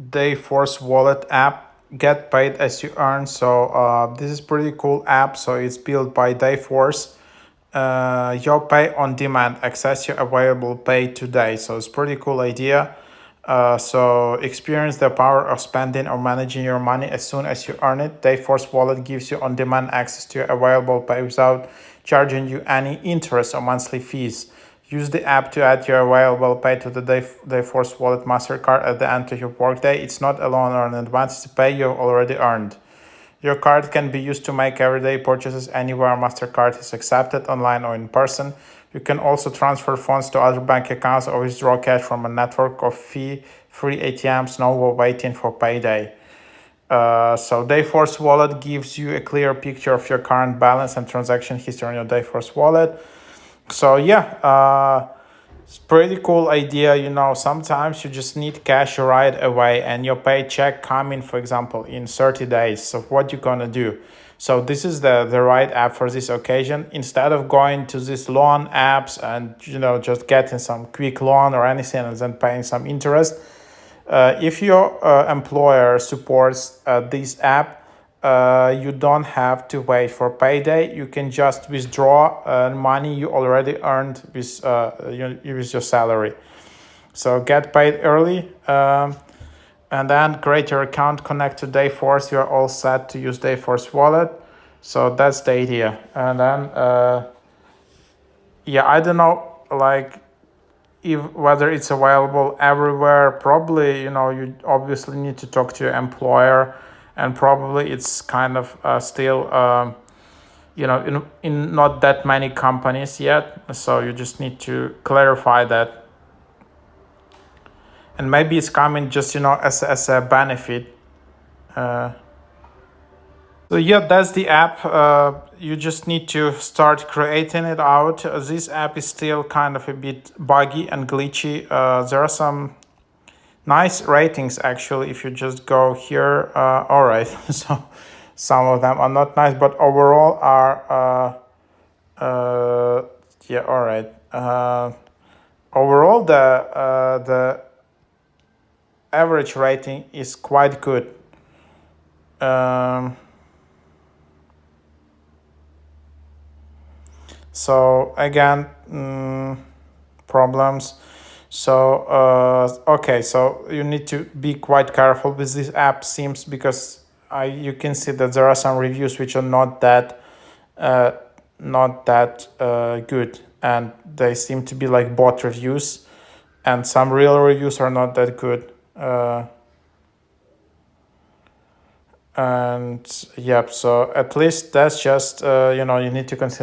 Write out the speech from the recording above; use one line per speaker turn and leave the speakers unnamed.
Dayforce Wallet app, get paid as you earn. So this is pretty cool app. So it's built by Dayforce. Your pay on demand, access your available pay today. So it's pretty cool idea. So experience the power of spending or managing your money as soon as you earn it. Dayforce Wallet gives you on-demand access to your available pay without charging you any interest or monthly fees. Use the app to add your available pay to the Dayforce Wallet MasterCard at the end of your workday. It's not a loan or an advance, it's pay you've already earned. Your card can be used to make everyday purchases anywhere MasterCard is accepted, online or in person. You can also transfer funds to other bank accounts or withdraw cash from a network of fee-free ATMs, no more waiting for payday. So Dayforce Wallet gives you a clear picture of your current balance and transaction history on your Dayforce Wallet. So yeah, it's pretty cool idea. Sometimes you just need cash right away and your paycheck coming, for example, in 30 days. So what you gonna do? So this is the right app for this occasion. Instead of going to these loan apps and just getting some quick loan or anything and then paying some interest, if your employer supports this app, you don't have to wait for payday. You can just withdraw money you already earned with your salary. So get paid early, and then create your account, connect to Dayforce. You're all set to use Dayforce Wallet. So that's the idea. And then, yeah, I don't know, like, whether it's available everywhere. Probably, you obviously need to talk to your employer, and probably it's kind of still in not that many companies yet, so you just need to clarify that. And maybe it's coming just as a benefit. So yeah, that's the app. You just need to start creating it out. This app is still kind of a bit buggy and glitchy. There are some nice ratings actually. If you just go here, all right. So some of them are not nice, but overall are yeah, all right. Overall, the average rating is quite good. So again, problems. So okay, so you need to be quite careful with this app, seems, because you can see that there are some reviews which are not that good, and they seem to be like bot reviews, and some real reviews are not that good. And yep, so at least that's just you need to consider.